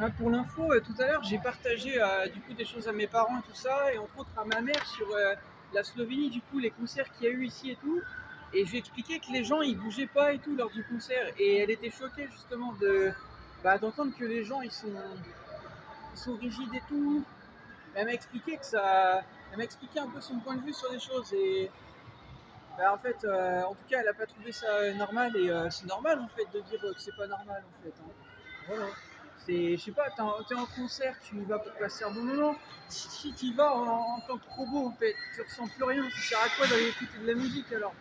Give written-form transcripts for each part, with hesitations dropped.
Ah, pour l'info, tout à l'heure, j'ai partagé du coup des choses à mes parents et tout ça, et entre autres à ma mère sur la Slovénie, du coup, les concerts qu'il y a eu ici et tout. Et je lui ai expliqué que les gens ils bougeaient pas et tout lors du concert, et elle était choquée justement d'entendre que les gens ils sont rigides et tout. Elle m'a expliqué elle m'a expliqué un peu son point de vue sur les choses, et bah, en fait, en tout cas, elle a pas trouvé ça normal, et c'est normal en fait de dire que c'est pas normal en fait, hein. Voilà. Je sais pas, t'es en concert, tu y vas pour passer un bon moment. Si tu y vas en tant que robot en fait, tu ressens plus rien. Ça sert à quoi d'aller écouter de la musique alors?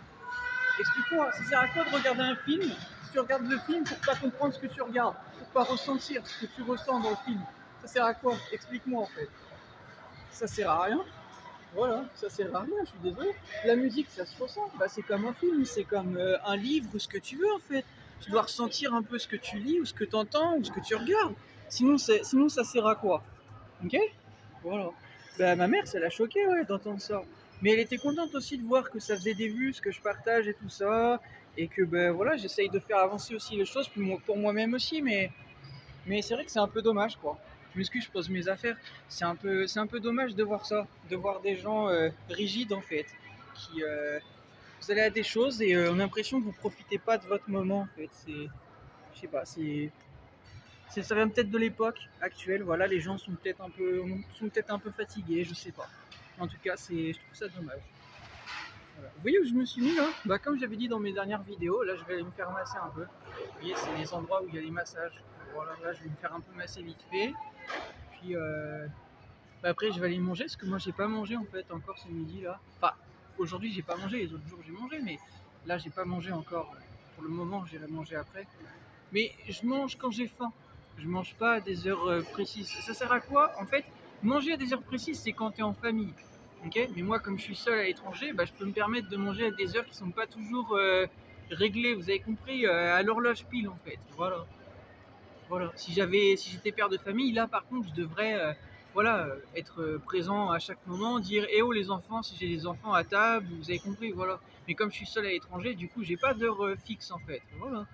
Explique-moi, ça sert à quoi de regarder un film si tu regardes le film pour pas comprendre ce que tu regardes, pour pas ressentir ce que tu ressens dans le film? Ça sert à quoi? Explique-moi en fait. Ça sert à rien. Voilà, ça sert à rien, je suis désolé. La musique, ça se ressent. Bah, c'est comme un film, c'est comme un livre ou ce que tu veux en fait. Tu dois ressentir un peu ce que tu lis ou ce que tu entends ou ce que tu regardes. Sinon ça sert à quoi? Ok. Voilà. Bah, ma mère, ça l'a choquée ouais, d'entendre ça. Mais elle était contente aussi de voir que ça faisait des vues, ce que je partage et tout ça. Et que ben voilà, j'essaye de faire avancer aussi les choses pour moi-même aussi. Mais c'est vrai que c'est un peu dommage, quoi. Je m'excuse, je pose mes affaires. C'est un peu dommage de voir ça, de voir des gens rigides en fait, qui vous allez à des choses et on a l'impression que vous profitez pas de votre moment en fait. Je sais pas, ça vient peut-être de l'époque actuelle. Voilà, les gens sont peut-être un peu fatigués, je sais pas. En tout cas, je trouve ça dommage. Voilà. Vous voyez où je me suis mis là? Bah comme j'avais dit dans mes dernières vidéos, là je vais aller me faire masser un peu. Vous voyez, c'est les endroits où il y a les massages. Voilà, là je vais me faire un peu masser vite fait. Puis bah, après je vais aller manger parce que moi j'ai pas mangé en fait encore ce midi là. Enfin aujourd'hui j'ai pas mangé, les autres jours j'ai mangé, mais là j'ai pas mangé encore. Pour le moment j'irai manger après. Mais je mange quand j'ai faim. Je mange pas à des heures précises. Ça sert à quoi? En fait, manger à des heures précises c'est quand tu es en famille. Ok. Mais moi comme je suis seul à l'étranger, bah, je peux me permettre de manger à des heures qui sont pas toujours réglées. Vous avez compris, à l'horloge pile en fait. Voilà. Voilà. Si j'étais père de famille, là par contre, je devrais voilà, être présent à chaque moment, dire eh oh les enfants, si j'ai des enfants à table, vous avez compris, voilà. Mais comme je suis seul à l'étranger, du coup, j'ai pas d'heure fixe en fait. Voilà.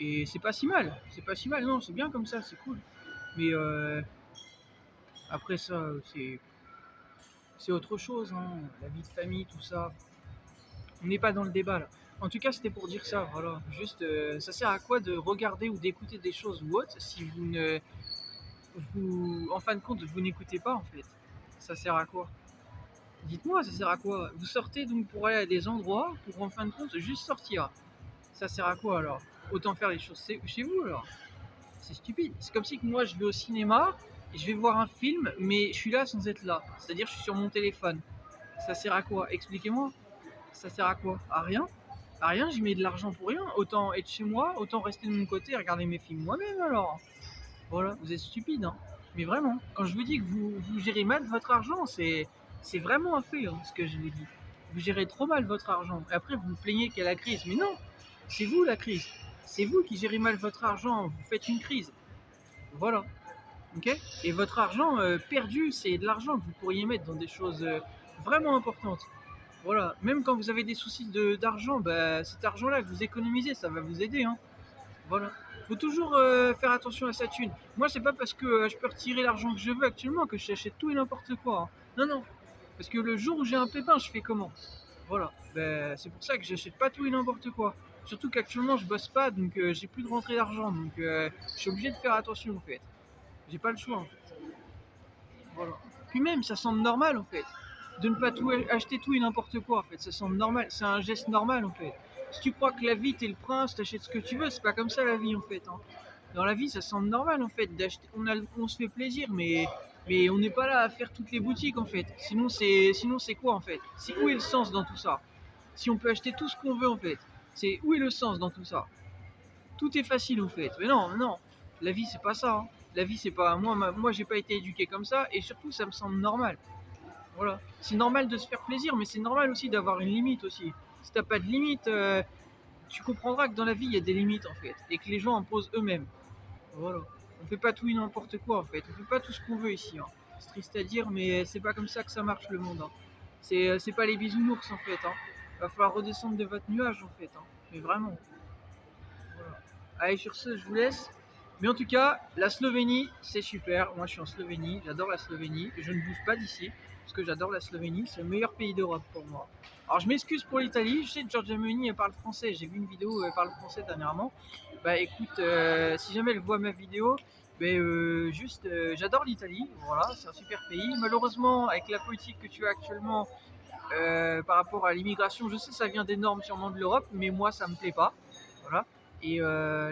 Et c'est pas si mal, non, c'est bien comme ça, c'est cool. Mais après ça, c'est autre chose, hein. La vie de famille, tout ça. On n'est pas dans le débat là. En tout cas, c'était pour dire ça, voilà. Juste, ça sert à quoi de regarder ou d'écouter des choses ou autres si en fin de compte, vous n'écoutez pas en fait. Ça sert à quoi? Dites-moi, ça sert à quoi? Vous sortez donc pour aller à des endroits pour en fin de compte juste sortir. Ça sert à quoi alors? Autant faire les choses chez vous alors. C'est stupide. C'est comme si que moi je vais au cinéma et je vais voir un film, mais je suis là sans être là. C'est-à-dire je suis sur mon téléphone. Ça sert à quoi? Expliquez-moi. Ça sert à quoi? À rien. À rien, j'y mets de l'argent pour rien. Autant être chez moi, autant rester de mon côté et regarder mes films moi-même alors. Voilà, vous êtes stupide, hein. Mais vraiment, quand je vous dis que vous gérez mal votre argent, c'est vraiment un fait, hein, ce que je vous dis. Vous gérez trop mal votre argent. Et après, vous vous plaignez qu'il y a la crise. Mais non, c'est vous la crise. C'est vous qui gérez mal votre argent. Vous faites une crise. Voilà. Ok. Et votre argent perdu, c'est de l'argent que vous pourriez mettre dans des choses vraiment importantes. Voilà. Même quand vous avez des soucis d'argent, bah, cet argent-là que vous économisez, ça va vous aider, hein. Voilà. Faut toujours faire attention à sa thune. Moi, c'est pas parce que je peux retirer l'argent que je veux actuellement que j'achète tout et n'importe quoi, hein. Non, non. Parce que le jour où j'ai un pépin, je fais comment? Voilà. Ben, c'est pour ça que j'achète pas tout et n'importe quoi. Surtout qu'actuellement, je bosse pas, donc j'ai plus de rentrée d'argent. Donc, je suis obligé de faire attention, en fait. J'ai pas le choix, en fait. Voilà. Puis même, ça semble normal, en fait. De ne pas tout acheter tout et n'importe quoi, en fait. Ça semble normal. C'est un geste normal, en fait. Si tu crois que la vie, t'es le prince, t'achètes ce que tu veux, c'est pas comme ça la vie, en fait, hein. Dans la vie, ça semble normal, en fait, d'acheter. On se fait plaisir, mais on n'est pas là à faire toutes les boutiques, en fait. Sinon c'est quoi, en fait? C'est où est le sens dans tout ça? Si on peut acheter tout ce qu'on veut, en fait, c'est où est le sens dans tout ça? Tout est facile, en fait. Mais non, non. La vie, c'est pas ça, hein. La vie, c'est pas. Moi, j'ai pas été éduqué comme ça, et surtout, ça me semble normal. Voilà. C'est normal de se faire plaisir, mais c'est normal aussi d'avoir une limite aussi. Si t'as pas de limite, tu comprendras que dans la vie, il y a des limites, en fait, et que les gens imposent eux-mêmes. Voilà. On fait pas tout et n'importe quoi, en fait. On fait pas tout ce qu'on veut ici, hein. C'est triste à dire, mais c'est pas comme ça que ça marche le monde, hein. C'est pas les bisounours, en fait, hein. Va falloir redescendre de votre nuage, en fait, hein. Mais vraiment. Voilà. Allez, sur ce, je vous laisse. Mais en tout cas, la Slovénie, c'est super. Moi, je suis en Slovénie, j'adore la Slovénie. Je ne bouge pas d'ici parce que j'adore la Slovénie. C'est le meilleur pays d'Europe pour moi. Alors, je m'excuse pour l'Italie. Je sais que Giorgia Meloni, elle parle français. J'ai vu une vidéo où elle parle français dernièrement. Bah, écoute, si jamais elle voit ma vidéo, j'adore l'Italie. Voilà, c'est un super pays. Malheureusement, avec la politique que tu as actuellement par rapport à l'immigration, je sais que ça vient des normes sûrement de l'Europe, mais moi, ça me plaît pas. Voilà. Et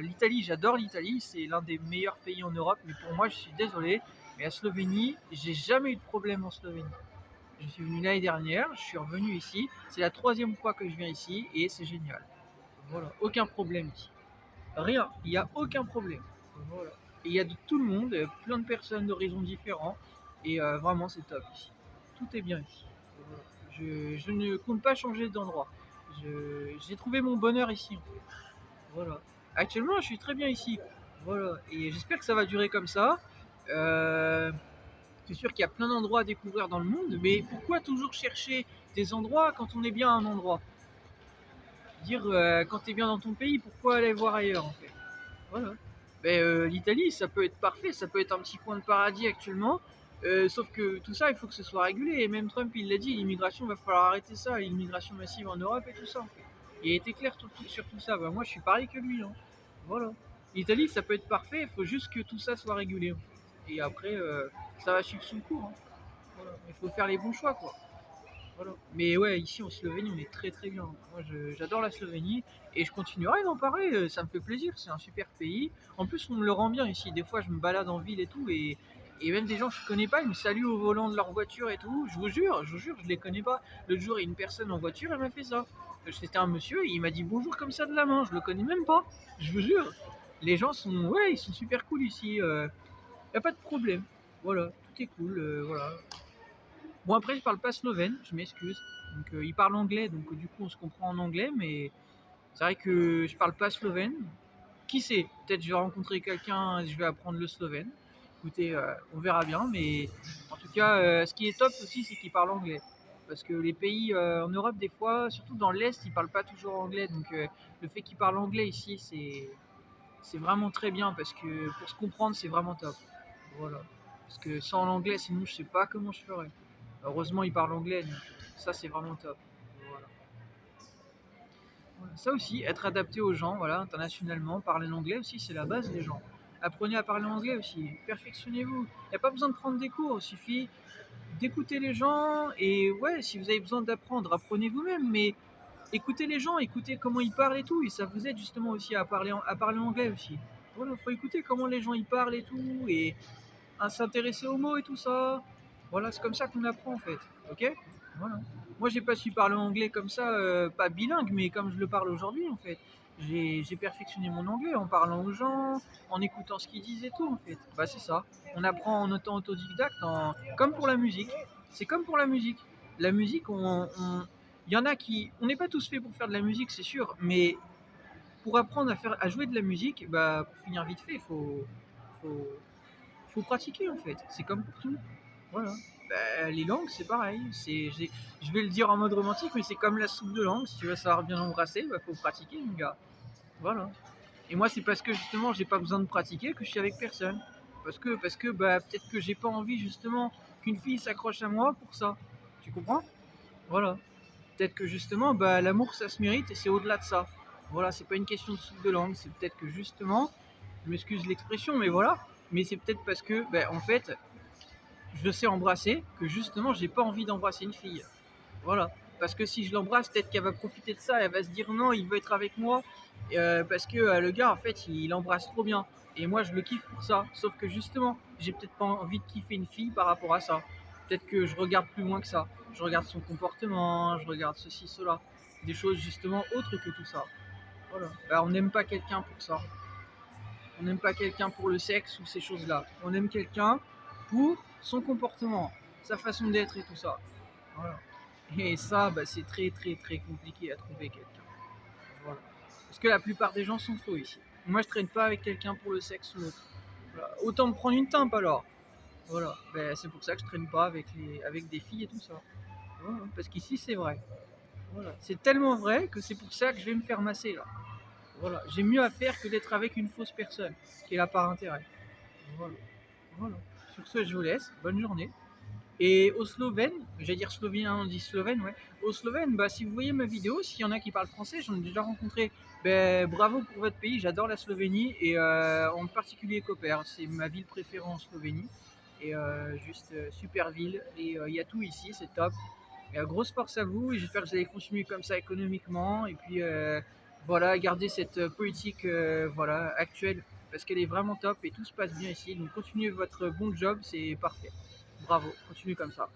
l'Italie, j'adore l'Italie, c'est l'un des meilleurs pays en Europe, mais pour moi, je suis désolé, mais la Slovénie, j'ai jamais eu de problème en Slovénie. Je suis venu l'année dernière, je suis revenu ici, c'est la 3e fois que je viens ici et c'est génial. Voilà, aucun problème ici. Rien, il n'y a aucun problème. Voilà. Et il y a de tout le monde, plein de personnes d'horizons différents, et vraiment c'est top ici. Tout est bien ici. Voilà. Je ne compte pas changer d'endroit. J'ai trouvé mon bonheur ici en fait. Voilà. Actuellement, je suis très bien ici. Voilà. Et j'espère que ça va durer comme ça. Euh, c'est sûr qu'il y a plein d'endroits à découvrir dans le monde, mais pourquoi toujours chercher des endroits quand on est bien à un endroit? Dire quand tu es bien dans ton pays, pourquoi aller voir ailleurs en fait? Voilà. L'Italie, ça peut être parfait, ça peut être un petit coin de paradis actuellement. Sauf que tout ça, il faut que ce soit régulé. Et même Trump, il l'a dit, l'immigration, va falloir arrêter ça, l'immigration massive en Europe et tout ça. En fait. Il a été clair sur tout ça. Bah, moi, je suis pareil que lui. Hein. Voilà. L'Italie, ça peut être parfait, il faut juste que tout ça soit régulé. En fait. Et après, ça va suivre son cours. Hein. Voilà. Il faut faire les bons choix, quoi. Voilà. Mais ouais, ici en Slovénie, on est très très bien. Moi, j'adore la Slovénie et je continuerai d'en parler. Ça me fait plaisir. C'est un super pays. En plus, on me le rend bien ici. Des fois, je me balade en ville et tout et même des gens que je connais pas, ils me saluent au volant de leur voiture et tout. Je vous jure, je les connais pas. L'autre jour, il y a une personne en voiture, elle m'a fait ça. C'était un monsieur, et il m'a dit bonjour comme ça de la main. Je le connais même pas. Je vous jure. Les gens sont, ouais, ils sont super cool ici. Y a pas de problème. Voilà, tout est cool. Voilà. Bon, après, je parle pas slovène, je m'excuse. Donc, il parle anglais, donc du coup, on se comprend en anglais, mais c'est vrai que je parle pas slovène. Qui sait? Peut-être je vais rencontrer quelqu'un et je vais apprendre le slovène. Écoutez, on verra bien, mais en tout cas, ce qui est top aussi, c'est qu'il parle anglais. Parce que les pays en Europe, des fois, surtout dans l'Est, ils parlent pas toujours anglais. Donc, le fait qu'ils parlent anglais ici, c'est vraiment très bien parce que pour se comprendre, c'est vraiment top. Voilà. Parce que sans l'anglais, sinon, je sais pas comment je ferais. Heureusement, il parle anglais, donc ça, c'est vraiment top. Voilà. Voilà. Ça aussi, être adapté aux gens, voilà, internationalement, parler l'anglais aussi, c'est la base des gens. Apprenez à parler anglais aussi, perfectionnez-vous. Il n'y a pas besoin de prendre des cours, il suffit d'écouter les gens et ouais, si vous avez besoin d'apprendre, apprenez vous-même, mais écoutez les gens, écoutez comment ils parlent et tout, et ça vous aide justement aussi à parler anglais aussi. Voilà, faut écouter comment les gens ils parlent et tout, et à s'intéresser aux mots et tout ça. Voilà, c'est comme ça qu'on apprend en fait. Ok. Voilà. Moi, j'ai pas su parler anglais comme ça, pas bilingue, mais comme je le parle aujourd'hui en fait. J'ai perfectionné mon anglais en parlant aux gens, en écoutant ce qu'ils disent et tout en fait. Bah c'est ça. On apprend en étant autodidacte, comme pour la musique. C'est comme pour la musique. La musique, il y en a qui, on n'est pas tous faits pour faire de la musique, c'est sûr, mais pour apprendre à jouer de la musique, bah pour finir vite fait, faut, faut pratiquer en fait. C'est comme pour tout. Voilà. Bah, les langues, c'est pareil. Je vais le dire en mode romantique, mais c'est comme la soupe de langue. Si tu veux savoir bien embrasser, bah, faut pratiquer, mon gars. Voilà. Et moi, c'est parce que justement, j'ai pas besoin de pratiquer que je suis avec personne. Parce que bah, peut-être que j'ai pas envie justement qu'une fille s'accroche à moi pour ça. Tu comprends? Voilà. Peut-être que justement, bah, l'amour, ça se mérite et c'est au-delà de ça. Voilà, c'est pas une question de soupe de langue. C'est peut-être que justement, je m'excuse l'expression, mais voilà. Mais c'est peut-être parce que, bah, en fait, je sais embrasser que justement j'ai pas envie d'embrasser une fille. Voilà. Parce que si je l'embrasse, peut-être qu'elle va profiter de ça, elle va se dire non, il veut être avec moi, parce que le gars en fait il embrasse trop bien. Et moi je le kiffe pour ça. Sauf que justement, j'ai peut-être pas envie de kiffer une fille par rapport à ça. Peut-être que je regarde plus loin que ça. Je regarde son comportement, je regarde ceci, cela. Des choses justement autres que tout ça. Voilà. Bah, on n'aime pas quelqu'un pour ça. On n'aime pas quelqu'un pour le sexe ou ces choses-là. On aime quelqu'un pour son comportement, sa façon d'être et tout ça. Voilà. Et ça, bah, c'est très très très compliqué à trouver quelqu'un. Voilà. Parce que la plupart des gens sont faux ici. Moi, je traîne pas avec quelqu'un pour le sexe ou l'autre. Voilà. Autant me prendre une tempe alors. Voilà. Ben, c'est pour ça que je traîne pas avec des filles et tout ça. Voilà. Parce qu'ici, c'est vrai. Voilà. C'est tellement vrai que c'est pour ça que je vais me faire masser là. Voilà, j'ai mieux à faire que d'être avec une fausse personne qui est là par intérêt. Voilà, voilà. Sur ce, je vous laisse. Bonne journée. Et aux Slovènes, j'allais dire slovénien, on dit slovène, ouais. Aux Slovènes, bah, si vous voyez ma vidéo, s'il y en a qui parlent français, j'en ai déjà rencontré. Ben, bravo pour votre pays, j'adore la Slovénie et en particulier Koper, c'est ma ville préférée en Slovénie. Et juste super ville et il y a tout ici, c'est top. Et, grosse force à vous et j'espère que vous allez continuer comme ça économiquement et puis voilà, garder cette politique voilà, actuelle parce qu'elle est vraiment top et tout se passe bien ici. Donc continuez votre bon job, c'est parfait. Bravo, continuez comme ça.